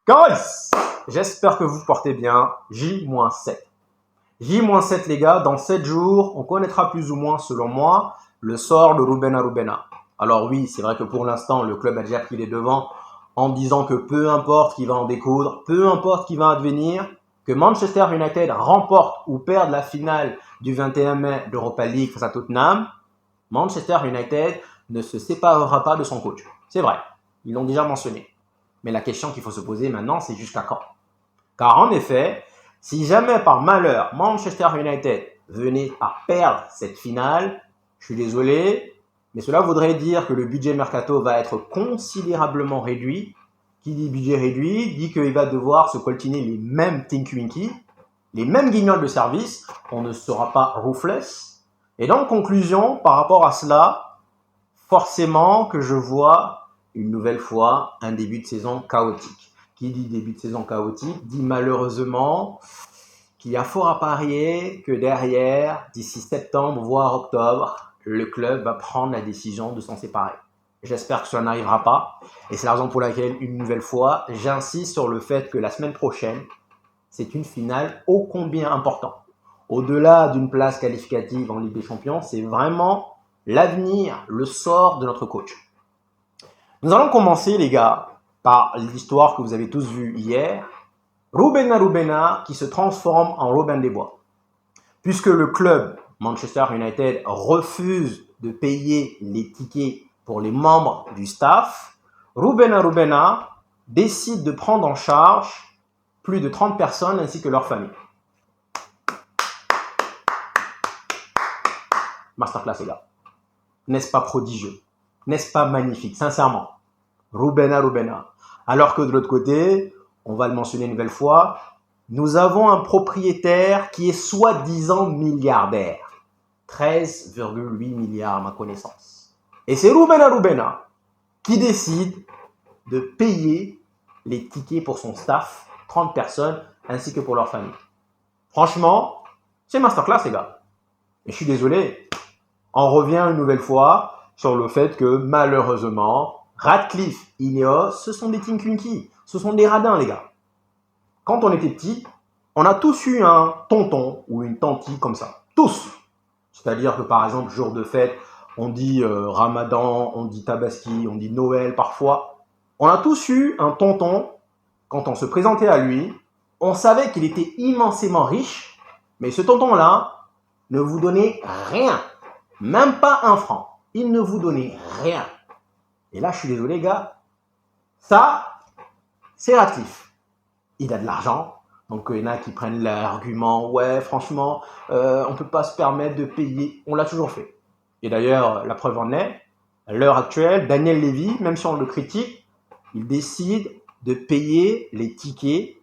Guys, j'espère que vous portez bien. J-7. J-7 les gars, dans 7 jours, on connaîtra plus ou moins, selon moi, le sort de Rubena Rubena. Alors oui, c'est vrai que pour l'instant, le club a déjà pris les devants en disant que peu importe qui va en découdre, peu importe qui va advenir, que Manchester United remporte ou perde la finale du 21 mai d'Europa League face à Tottenham, Manchester United ne se séparera pas de son coach. C'est vrai, ils l'ont déjà mentionné. Mais la question qu'il faut se poser maintenant, c'est jusqu'à quand? Car en effet, si jamais par malheur Manchester United venait à perdre cette finale, je suis désolé, mais cela voudrait dire que le budget mercato va être considérablement réduit. Qui dit budget réduit dit qu'il va devoir se coltiner les mêmes Tinky-Winky, les mêmes guignols de service, on ne sera pas ruthless. Et donc, conclusion, par rapport à cela, forcément que je vois une nouvelle fois un début de saison chaotique. Qui dit début de saison chaotique dit malheureusement qu'il y a fort à parier que derrière, d'ici septembre voire octobre, le club va prendre la décision de s'en séparer. J'espère que cela n'arrivera pas et c'est la raison pour laquelle, une nouvelle fois, j'insiste sur le fait que la semaine prochaine, c'est une finale ô combien importante. Au-delà d'une place qualificative en Ligue des Champions, c'est vraiment l'avenir, le sort de notre coach. Nous allons commencer, les gars, par l'histoire que vous avez tous vue hier. Rubena Rubena qui se transforme en Robin des Bois. Puisque le club Manchester United refuse de payer les tickets pour les membres du staff, Rubena Rubena décide de prendre en charge plus de 30 personnes ainsi que leurs familles. Masterclass, les gars. N'est-ce pas prodigieux? N'est-ce pas magnifique? Sincèrement. Rubena Rubena. Alors que de l'autre côté, on va le mentionner une nouvelle fois, nous avons un propriétaire qui est soi-disant milliardaire. 13,8 milliards à ma connaissance. Et c'est Rubena Rubena qui décide de payer les tickets pour son staff, 30 personnes, ainsi que pour leur famille. Franchement, c'est masterclass, les gars. Et je suis désolé, on revient une nouvelle fois sur le fait que malheureusement, Ratcliffe, Ineos, ce sont des Tinky-Winky, ce sont des radins, les gars. Quand on était petit, on a tous eu un tonton ou une tantille comme ça. Tous. C'est-à-dire que par exemple, jour de fête, on dit Ramadan, on dit Tabaski, on dit Noël parfois. On a tous eu un tonton, quand on se présentait à lui, on savait qu'il était immensément riche, mais ce tonton-là ne vous donnait rien. Même pas un franc. Il ne vous donnait rien. Et là, je suis désolé, gars. Ça, c'est Ratcliffe. Il a de l'argent. Donc, il y en a qui prennent l'argument. Ouais, franchement, on ne peut pas se permettre de payer. On l'a toujours fait. Et d'ailleurs, la preuve en est, à l'heure actuelle, Daniel Levy, même si on le critique, il décide de payer les tickets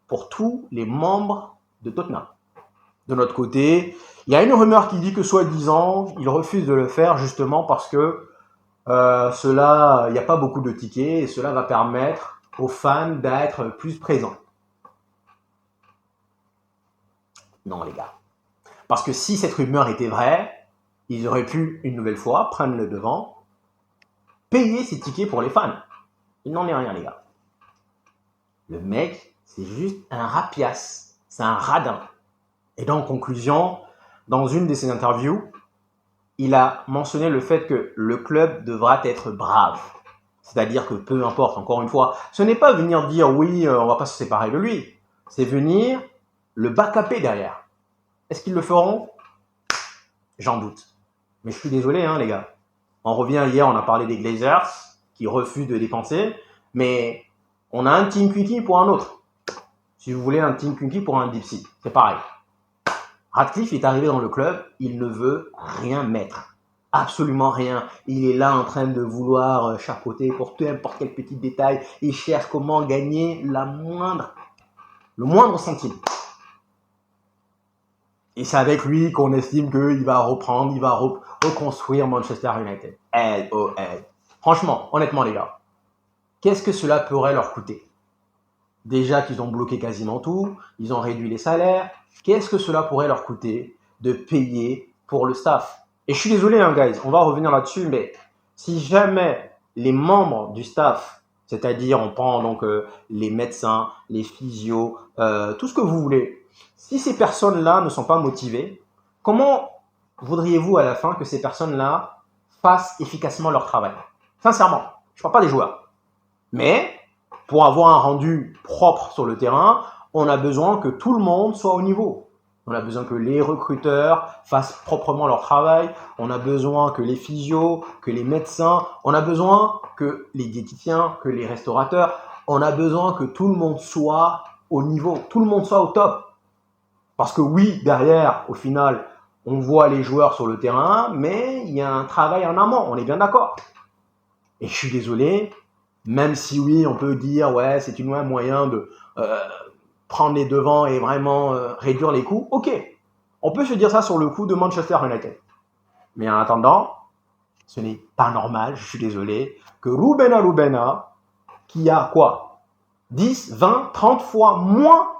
pour tous les membres de Tottenham. De notre côté, il y a une rumeur qui dit que soi-disant, il refuse de le faire justement parce que il n'y a pas beaucoup de tickets et cela va permettre aux fans d'être plus présents. Non, les gars. Parce que si cette rumeur était vraie, ils auraient pu, une nouvelle fois, prendre le devant, payer ces tickets pour les fans. Il n'en est rien, les gars. Le mec, c'est juste un rapiace. C'est un radin. Et donc, en conclusion, dans une de ses interviews, il a mentionné le fait que le club devra être brave. C'est-à-dire que peu importe, encore une fois, ce n'est pas venir dire oui, on va pas se séparer de lui. C'est venir le backuper derrière. Est-ce qu'ils le feront? J'en doute. Mais je suis désolé, hein, les gars. On revient hier, on a parlé des Glazers qui refusent de dépenser, mais on a un Tinky-Winky pour un autre. Si vous voulez un Tinky-Winky pour un Dipsy, c'est pareil. Ratcliffe est arrivé dans le club, il ne veut rien mettre. Absolument rien. Il est là en train de vouloir chapeauter pour peu importe quel petit détail. Il cherche comment gagner le moindre centime. Et c'est avec lui qu'on estime qu'il va reprendre, il va reconstruire Manchester United. LOL. Franchement, honnêtement les gars, qu'est-ce que cela pourrait leur coûter? Déjà qu'ils ont bloqué quasiment tout, ils ont réduit les salaires. Qu'est-ce que cela pourrait leur coûter de payer pour le staff? Et je suis désolé, hein, guys, on va revenir là-dessus, mais si jamais les membres du staff C'est-à-dire, on prend donc les médecins, les physios, tout ce que vous voulez. Si ces personnes-là ne sont pas motivées, comment voudriez-vous à la fin que ces personnes-là fassent efficacement leur travail? Sincèrement, je ne parle pas des joueurs. Mais pour avoir un rendu propre sur le terrain, on a besoin que tout le monde soit au niveau. On a besoin que les recruteurs fassent proprement leur travail. On a besoin que les physios, que les médecins, on a besoin que les diététiciens, que les restaurateurs, on a besoin que tout le monde soit au niveau, tout le monde soit au top. Parce que oui, derrière, au final, on voit les joueurs sur le terrain, mais il y a un travail en amont, on est bien d'accord. Et je suis désolé, même si oui, on peut dire, ouais, c'est un moyen de prendre les devants et vraiment réduire les coûts, ok. On peut se dire ça sur le coup de Manchester United. Mais en attendant, ce n'est pas normal, je suis désolé, que Rubena, qui a quoi 10, 20, 30 fois moins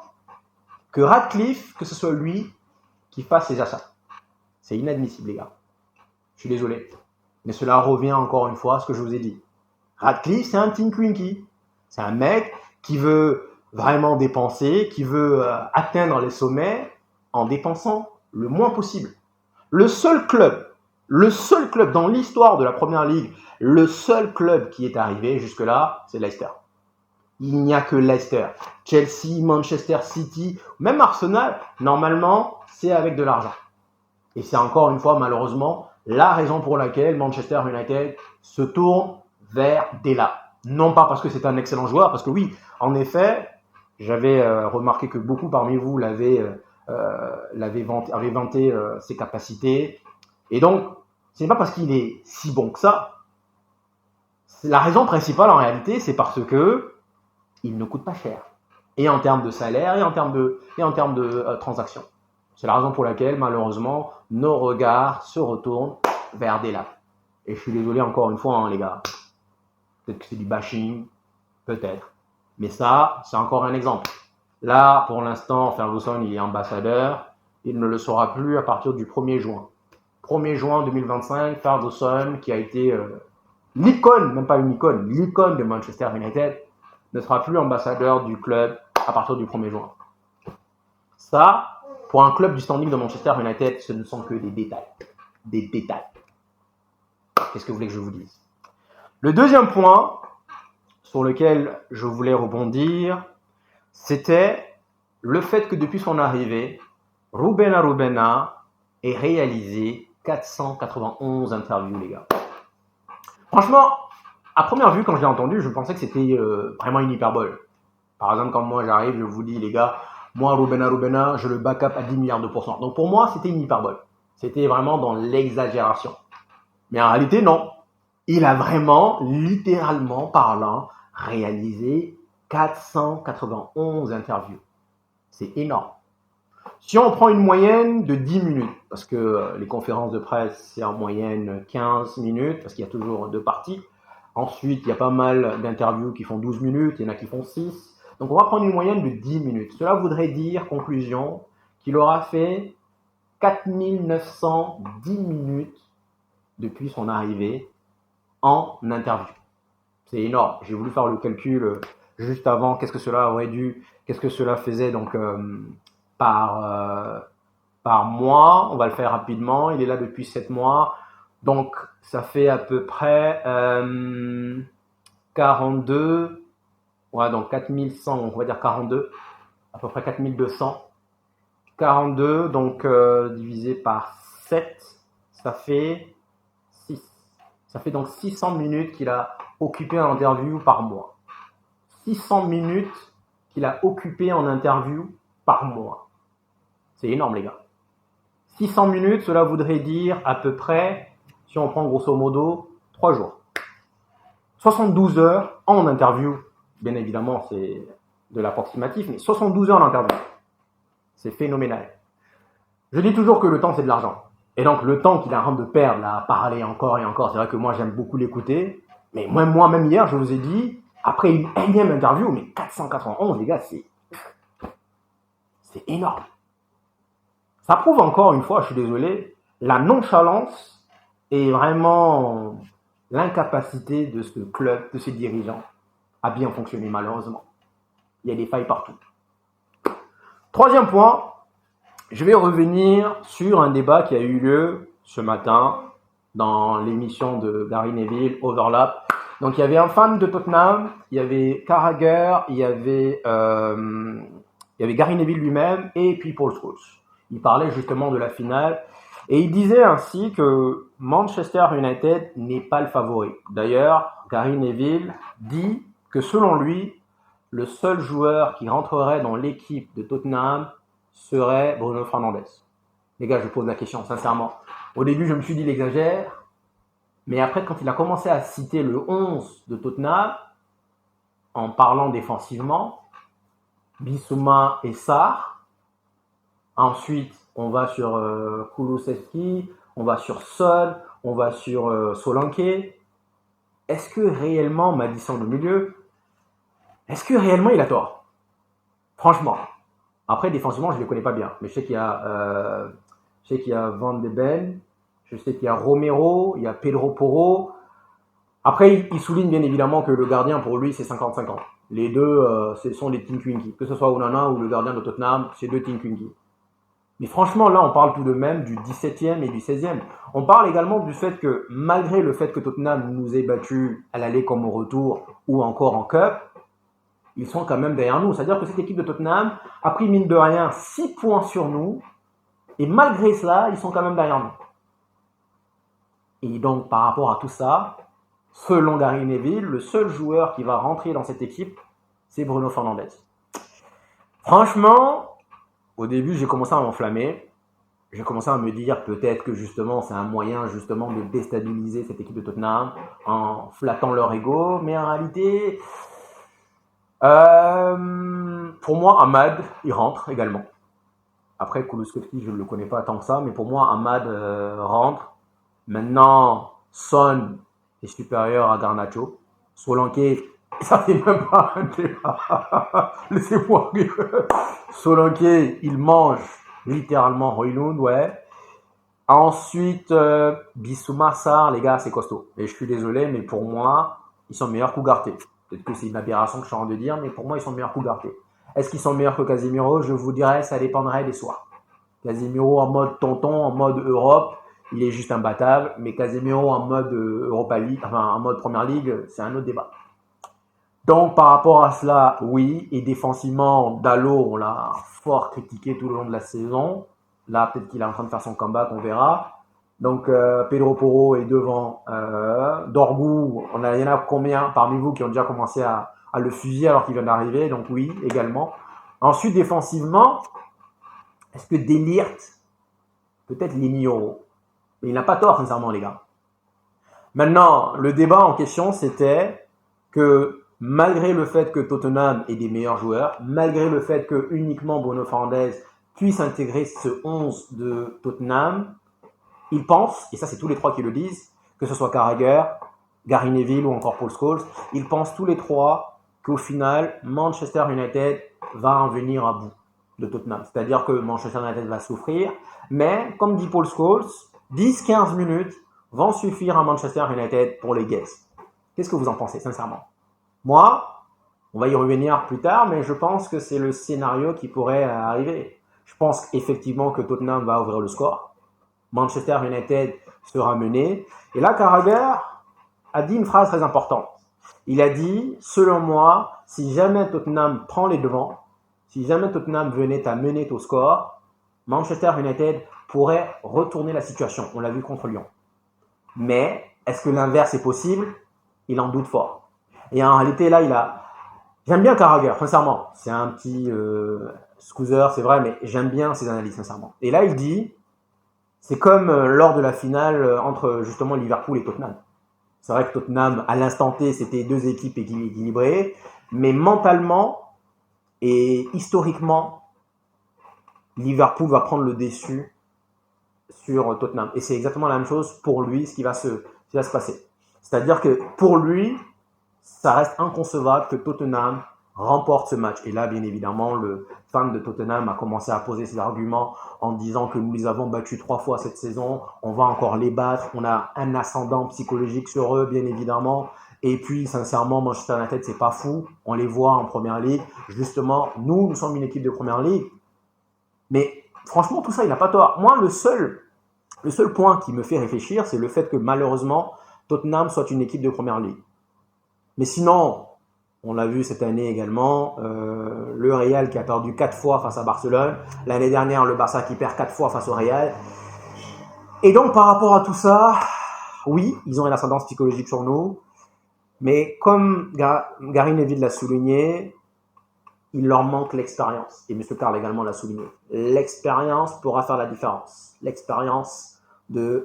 que Radcliffe, que ce soit lui qui fasse ses achats. C'est inadmissible, les gars. Je suis désolé. Mais cela revient encore une fois à ce que je vous ai dit. Radcliffe, c'est un Tinky. C'est un mec qui veut vraiment dépenser, qui veut atteindre les sommets en dépensant le moins possible. Le seul club dans l'histoire de la Première Ligue, le seul club qui est arrivé jusque-là, c'est Leicester. Il n'y a que Leicester. Chelsea, Manchester City, même Arsenal, normalement, c'est avec de l'argent. Et c'est encore une fois, malheureusement, la raison pour laquelle Manchester United se tourne vers Dela. Non pas parce que c'est un excellent joueur, parce que oui, en effet, j'avais remarqué que beaucoup parmi vous avaient vanté ses capacités. Et donc, ce n'est pas parce qu'il est si bon que ça. La raison principale, en réalité, c'est parce que il ne coûte pas cher. Et en termes de salaire, et en termes de transactions. C'est la raison pour laquelle, malheureusement, nos regards se retournent vers Dela. Et je suis désolé encore une fois, hein, les gars. Peut-être que c'est du bashing, peut-être. Mais ça, c'est encore un exemple. Là, pour l'instant, Ferguson, il est ambassadeur. Il ne le sera plus à partir du 1er juin. 1er juin 2025, Ferguson, qui a été l'icône, même pas une icône, l'icône de Manchester United, ne sera plus ambassadeur du club à partir du 1er juin. Ça, pour un club du standing de Manchester United, ce ne sont que des détails. Des détails. Qu'est-ce que vous voulez que je vous dise? Le deuxième point sur lequel je voulais rebondir, c'était le fait que depuis son arrivée, Rubena ait réalisé 491 interviews, les gars. Franchement, à première vue, quand je l'ai entendu, je pensais que c'était vraiment une hyperbole. Par exemple, quand moi j'arrive, je vous dis, les gars, moi, Rubena, je le back up à 10 milliards de pourcents. Donc pour moi, c'était une hyperbole. C'était vraiment dans l'exagération. Mais en réalité, non. Il a vraiment, littéralement parlant, réalisé 491 interviews. C'est énorme. Si on prend une moyenne de 10 minutes, parce que les conférences de presse, c'est en moyenne 15 minutes, parce qu'il y a toujours 2 parties. Ensuite, il y a pas mal d'interviews qui font 12 minutes, il y en a qui font 6. Donc, on va prendre une moyenne de 10 minutes. Cela voudrait dire, conclusion, qu'il aura fait 4910 minutes depuis son arrivée en interview. C'est énorme. J'ai voulu faire le calcul juste avant. Qu'est-ce que cela faisait donc par mois. On va le faire rapidement. Il est là depuis 7 mois. Donc, ça fait à peu près 42. Ouais, donc 4100, on va dire 42. À peu près 4200. 42, donc divisé par 7, ça fait 6. Ça fait donc 600 minutes qu'il a occupé en interview par mois. 600 minutes qu'il a occupé en interview par mois. C'est énorme, les gars. 600 minutes, cela voudrait dire à peu près, si on prend grosso modo, 3 jours. 72 heures en interview. Bien évidemment, c'est de l'approximatif, mais 72 heures en interview. C'est phénoménal. Je dis toujours que le temps, c'est de l'argent. Et donc, le temps qu'il a en train de perdre là, à parler encore et encore, c'est vrai que moi, j'aime beaucoup l'écouter. Mais moi-même hier, je vous ai dit, après une énième interview, mais 491, les gars, c'est énorme. Ça prouve encore une fois, je suis désolé, la nonchalance et vraiment l'incapacité de ce club, de ses dirigeants, a bien fonctionné malheureusement. Il y a des failles partout. Troisième point, je vais revenir sur un débat qui a eu lieu ce matin dans l'émission de Gary Neville, Overlap. Donc il y avait un fan de Tottenham, il y avait Carragher, il y avait Gary Neville lui-même et puis Paul Scholes. Il parlait justement de la finale et il disait ainsi que Manchester United n'est pas le favori. D'ailleurs, Gary Neville dit que selon lui, le seul joueur qui rentrerait dans l'équipe de Tottenham serait Bruno Fernandes. Les gars, je pose la question sincèrement. Au début, je me suis dit, il exagère. Mais après, quand il a commencé à citer le 11 de Tottenham, en parlant défensivement, Bissouma et Sarr. Ensuite, on va sur Kulusevski, on va sur Son, on va sur Solanke. Est-ce que réellement, Maddison au milieu, est-ce que réellement il a tort? Franchement. Après, défensivement, je ne les connais pas bien. Mais je sais qu'il y a Van de Ven, je sais qu'il y a Romero, il y a Pedro Porro. Après, il souligne bien évidemment que le gardien, pour lui, c'est 50-50. Les deux, ce sont des Tinkwinky. Que ce soit Onana ou le gardien de Tottenham, c'est deux Tinkwinky. Mais franchement, là, on parle tout de même du 17e et du 16e. On parle également du fait que, malgré le fait que Tottenham nous ait battus à l'aller comme au retour, ou encore en Cup, ils sont quand même derrière nous. C'est-à-dire que cette équipe de Tottenham a pris, mine de rien, 6 points sur nous, et malgré cela, ils sont quand même derrière nous. Et donc, par rapport à tout ça, selon Gary Neville, le seul joueur qui va rentrer dans cette équipe, c'est Bruno Fernandes. Franchement, au début, j'ai commencé à m'enflammer. J'ai commencé à me dire peut-être que justement, c'est un moyen justement de déstabiliser cette équipe de Tottenham en flattant leur ego. Mais en réalité, pour moi, Ahmad, il rentre également. Après, Kulusevski, je ne le connais pas tant que ça, mais pour moi, Ahmad rentre. Maintenant, Son est supérieur à Garnacho. Solanke, ça c'est même pas un débat. Laissez-moi rire. Solanke, il mange littéralement Højlund, ouais. Ensuite, Bissouma, Sarr, les gars, c'est costaud. Et je suis désolé, mais pour moi, ils sont meilleurs qu'Ugarte. Peut-être que c'est une aberration que je suis en train de dire, mais pour moi, ils sont meilleurs qu'Ugarte. Est-ce qu'ils sont meilleurs que Casemiro? Je vous dirais, ça dépendrait des soirs. Casemiro en mode tonton, en mode Europe, il est juste imbattable, mais Casemiro en mode Europa League, enfin en mode Première Ligue, c'est un autre débat. Donc par rapport à cela, oui, et défensivement, Dalot, on l'a fort critiqué tout le long de la saison. Là, peut-être qu'il est en train de faire son comeback, on verra. Donc Pedro Porro est devant Dorgu. Il y en a combien parmi vous qui ont déjà commencé à le fusiller alors qu'il vient d'arriver? Donc oui, également. Ensuite, défensivement, est-ce que De Ligt, peut-être Linioro? Mais il n'a pas tort, sincèrement, les gars. Maintenant, le débat en question, c'était que malgré le fait que Tottenham ait des meilleurs joueurs, malgré le fait que uniquement Bruno Fernandes puisse intégrer ce 11 de Tottenham, ils pensent, et ça c'est tous les trois qui le disent, que ce soit Carragher, Gary Neville ou encore Paul Scholes, ils pensent tous les trois qu'au final, Manchester United va en venir à bout de Tottenham. C'est-à-dire que Manchester United va souffrir, mais comme dit Paul Scholes, 10-15 minutes vont suffire à Manchester United pour les Guess. Qu'est-ce que vous en pensez, sincèrement? Moi, on va y revenir plus tard, mais je pense que c'est le scénario qui pourrait arriver. Je pense effectivement que Tottenham va ouvrir le score. Manchester United sera mené. Et là, Carragher a dit une phrase très importante. Il a dit, selon moi, si jamais Tottenham prend les devants, si jamais Tottenham venait à mener au score, Manchester United pourrait retourner la situation. On l'a vu contre Lyon. Mais, est-ce que l'inverse est possible? Il en doute fort. Et en réalité, là, j'aime bien Carragher, sincèrement. C'est un petit scoozer, c'est vrai, mais j'aime bien ses analyses, sincèrement. Et là, il dit, c'est comme lors de la finale entre justement Liverpool et Tottenham. C'est vrai que Tottenham, à l'instant T, c'était deux équipes équilibrées, mais mentalement et historiquement, Liverpool va prendre le dessus sur Tottenham. Et c'est exactement la même chose pour lui, ce qui va se passer. C'est-à-dire que pour lui, ça reste inconcevable que Tottenham remporte ce match. Et là, bien évidemment, le fan de Tottenham a commencé à poser ses arguments en disant que nous les avons battus 3 fois cette saison, on va encore les battre, on a un ascendant psychologique sur eux, bien évidemment. Et puis, sincèrement, Manchester United, c'est pas fou. On les voit en Première Ligue. Justement, nous sommes une équipe de Première Ligue. Mais franchement, tout ça, il n'a pas tort. Moi, le seul point qui me fait réfléchir, c'est le fait que malheureusement, Tottenham soit une équipe de Première Ligue. Mais sinon, on l'a vu cette année également, le Real qui a perdu 4 fois face à Barcelone. L'année dernière, le Barça qui perd 4 fois face au Real. Et donc, par rapport à tout ça, oui, ils ont une ascendance psychologique sur nous. Mais comme Gary Neville l'a souligné, il leur manque l'expérience. Et M. Karl également l'a souligné. L'expérience pourra faire la différence. L'expérience de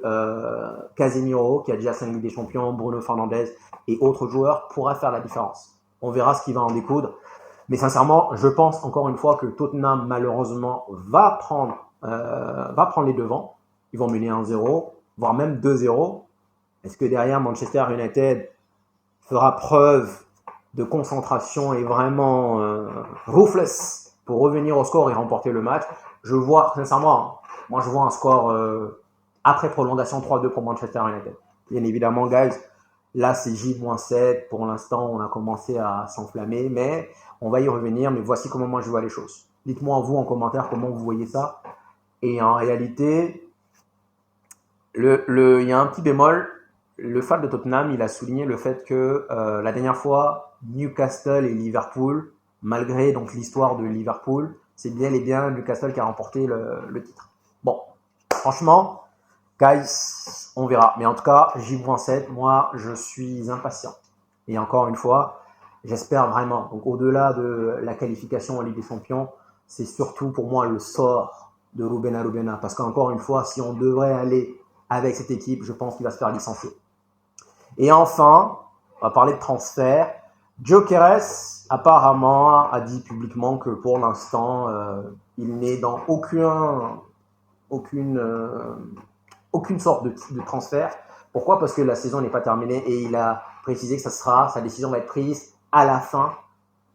Casemiro, qui a déjà 5 Ligues des Champions, Bruno Fernandes et autres joueurs pourra faire la différence. On verra ce qui va en découdre. Mais sincèrement, je pense encore une fois que Tottenham, malheureusement, va prendre les devants. Ils vont mener 1-0, voire même 2-0. Est-ce que derrière, Manchester United fera preuve de concentration et vraiment ruthless pour revenir au score et remporter le match? Je vois, sincèrement, moi je vois un score après prolongation 3-2 pour Manchester United. Bien évidemment, guys, là c'est J-7. Pour l'instant, on a commencé à s'enflammer, mais on va y revenir. Mais voici comment moi je vois les choses. Dites-moi vous en commentaire comment vous voyez ça. Et en réalité, il y a un petit bémol. Le fan de Tottenham, il a souligné le fait que la dernière fois, Newcastle et Liverpool, malgré donc l'histoire de Liverpool, c'est bien et bien Newcastle qui a remporté le titre. Bon, franchement, guys, on verra. Mais en tout cas, J-7, moi, je suis impatient. Et encore une fois, j'espère vraiment. Donc, au-delà de la qualification en Ligue des Champions, c'est surtout pour moi le sort de Ruben Arubena. Parce qu'encore une fois, si on devrait aller avec cette équipe, je pense qu'il va se faire licencier. Et enfin, on va parler de transfert. Gyökeres, apparemment, a dit publiquement que pour l'instant, il n'est dans aucune sorte de transfert. Pourquoi? Parce que la saison n'est pas terminée et il a précisé que sa décision va être prise à la fin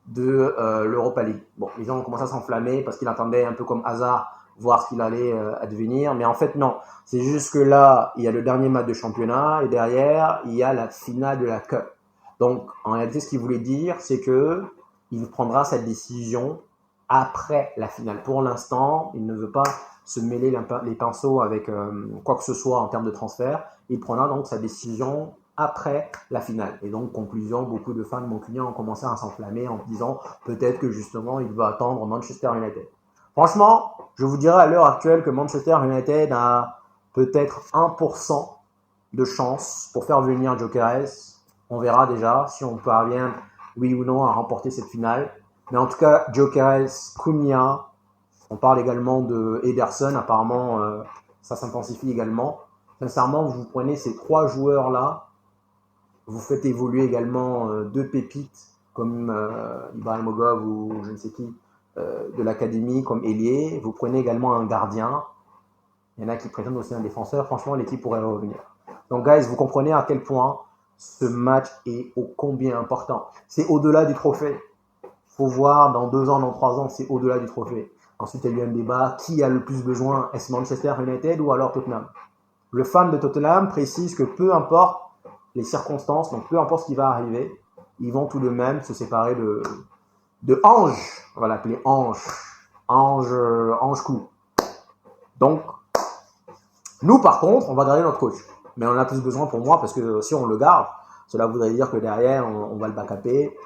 de l'Europa League. Bon, les gens ont commencé à s'enflammer parce qu'il attendait un peu comme Hazard voir ce qu'il allait advenir. Mais en fait, non. C'est juste que là, il y a le dernier match de championnat et derrière, il y a la finale de la Cup. Donc, en réalité, ce qu'il voulait dire, c'est que il prendra sa décision après la finale. Pour l'instant, il ne veut pas se mêler les pinceaux avec quoi que ce soit en termes de transfert. Il prendra donc sa décision après la finale. Et donc, conclusion, beaucoup de fans de mon client ont commencé à s'enflammer en disant peut-être que justement, il va attendre Manchester United. Franchement, je vous dirais à l'heure actuelle que Manchester United a peut-être 1% de chance pour faire venir Gyökeres. On verra déjà si on parvient, oui ou non, à remporter cette finale. Mais en tout cas, Gyökeres, Cunha, on parle également de Ederson, apparemment ça s'intensifie également. Sincèrement, vous prenez ces 3 joueurs-là, vous faites évoluer également 2 pépites comme Ibrahimogov ou je ne sais qui, de l'académie comme ailier. Vous prenez également un gardien. Il y en a qui prétendent aussi un défenseur. Franchement, l'équipe pourrait revenir. Donc, guys, vous comprenez à quel point ce match est ô combien important. C'est au-delà du trophée. Il faut voir dans 2 ans, dans 3 ans, c'est au-delà du trophée. Ensuite, il y a eu un débat. Qui a le plus besoin? Est-ce Manchester United ou alors Tottenham? Le fan de Tottenham précise que peu importe les circonstances, donc peu importe ce qui va arriver, ils vont tout de même se séparer de Ange, on va l'appeler Ange Coup. Donc, nous par contre, on va garder notre coach. Mais on en a plus besoin pour moi parce que si on le garde, cela voudrait dire que derrière, on va le backuper.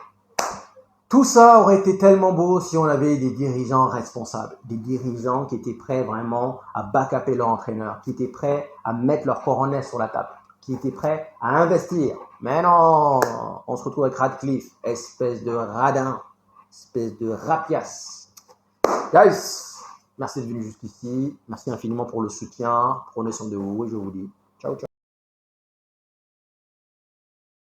Tout ça aurait été tellement beau si on avait des dirigeants responsables, des dirigeants qui étaient prêts vraiment à backuper leur entraîneur, qui étaient prêts à mettre leur coronet sur la table, qui étaient prêts à investir. Mais non, on se retrouve avec Radcliffe, espèce de radin, espèce de rapiace. Guys, merci d'être venu jusqu'ici. Merci infiniment pour le soutien. Prenez soin de vous et je vous dis ciao, ciao.